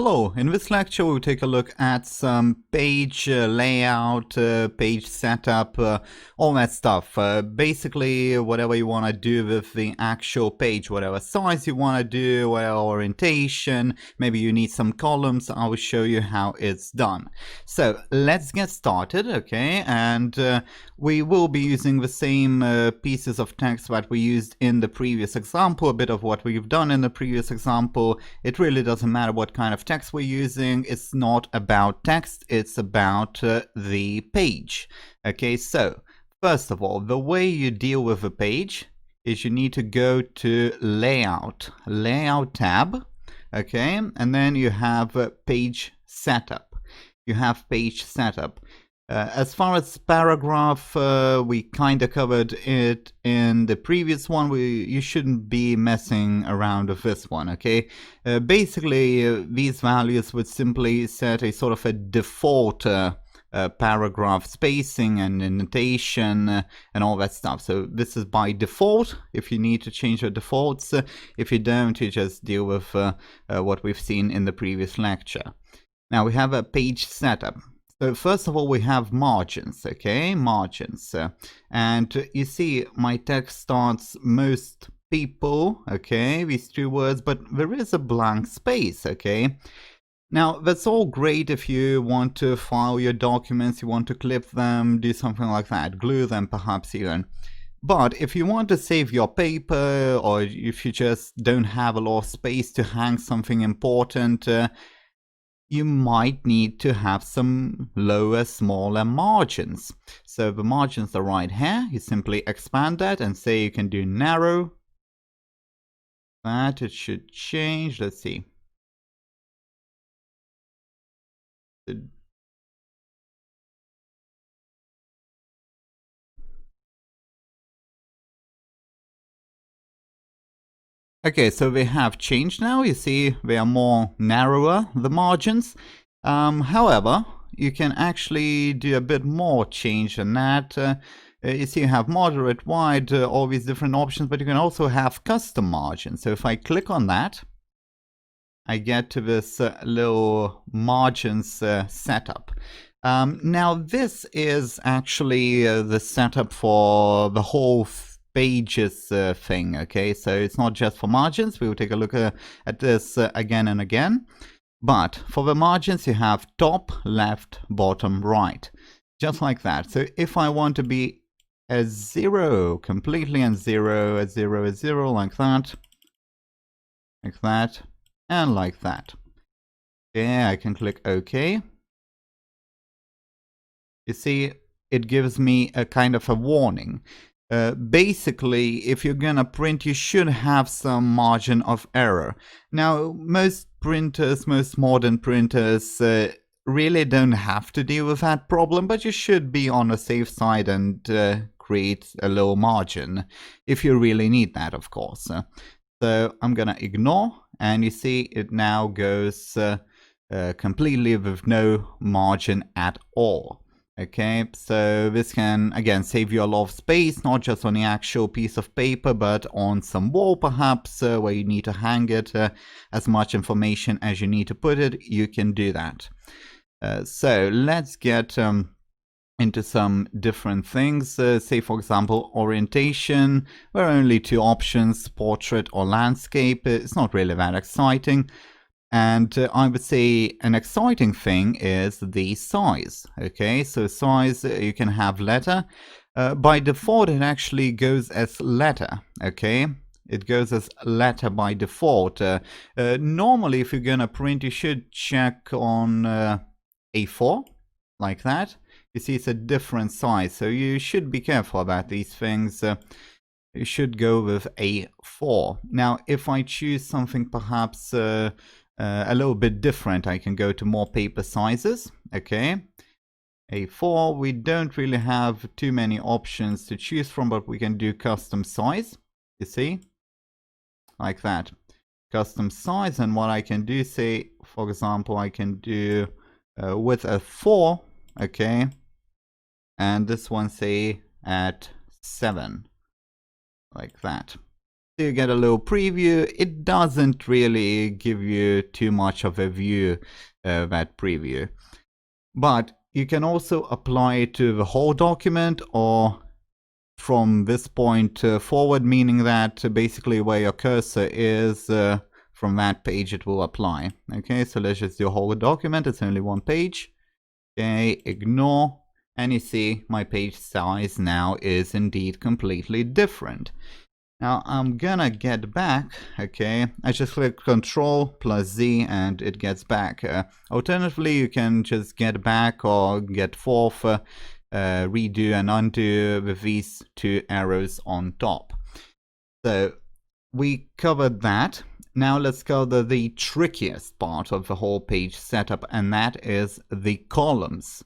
Hello, in this lecture we'll take a look at some page layout, page setup, all that stuff. Basically whatever you want to do with the actual page, whatever size you want to do, whatever orientation, maybe you need some columns, I will show you how it's done. So let's get started, okay? And we will be using the same pieces of text that we used in the previous example, a bit of what we've done in the previous example. It really doesn't matter what kind of text we're using. It's not about text, it's about the page. Okay, so first of all, the way you deal with a page is you need to go to Layout tab, okay, and then you have Page Setup. You have Page Setup. As far as paragraph, we kind of covered it in the previous one. You shouldn't be messing around with this one, okay? Basically, these values would simply set a sort of a default paragraph spacing and indentation and all that stuff. So this is by default. If you need to change your defaults, if you don't, you just deal with what we've seen in the previous lecture. Now we have a page setup. So first of all, we have margins, okay, margins. And you see my text starts most people, okay, these two words, but there is a blank space, okay. Now, that's all great if you want to file your documents, you want to clip them, do something like that, glue them perhaps even. But if you want to save your paper, or if you just don't have a lot of space to hang something important, you might need to have some lower, smaller margins. So the margins are right here. You simply expand that and say you can do narrow. That it should change. Let's see. Okay, so they have changed now. You see they are more narrower, the margins. However, you can actually do a bit more change than that. You see you have moderate, wide, all these different options, but you can also have custom margins. So if I click on that, I get to this little margins setup. Now this is actually the setup for the whole pages thing, okay? So it's not just for margins. We will take a look at this again and again. But for the margins, you have top, left, bottom, right, just like that. So if I want to be a zero, completely and zero, a zero is zero, like that, and like that. Okay, I can click OK. You see, it gives me a kind of a warning. Basically, if you're gonna print, you should have some margin of error. Now, most printers, most modern printers, really don't have to deal with that problem, but you should be on the safe side and create a low margin if you really need that, of course. So I'm gonna ignore, and you see it now goes completely with no margin at all. Okay, so this can, again, save you a lot of space, not just on the actual piece of paper, but on some wall perhaps, where you need to hang it, as much information as you need to put it, you can do that. So let's get into some different things. Say, for example, orientation. There are only two options, portrait or landscape. It's not really that exciting. And I would say an exciting thing is the size. Okay, so size, you can have letter. By default, it actually goes as letter. Okay, it goes as letter by default. Normally, if you're gonna print, you should check on A4, like that. You see, it's a different size, so you should be careful about these things. You should go with A4. Now, if I choose something perhaps a little bit different, I can go to more paper sizes. Okay, A4, we don't really have too many options to choose from, but we can do custom size, you see, like that, custom size. And what I can do, say, for example, I can do with a 4, okay, and this one, say, at 7, like that. So you get a little preview. It doesn't really give you too much of a view of that preview. But you can also apply it to the whole document or from this point forward, meaning that basically where your cursor is, from that page it will apply. Okay, so let's just do a whole document. It's only one page. Okay, ignore. And you see my page size now is indeed completely different. Now I'm gonna get back, okay, I just click Ctrl+Z and it gets back. Alternatively, you can just get back or get forth, redo and undo with these two arrows on top. So we covered that. Now let's cover the trickiest part of the whole page setup, and that is the columns.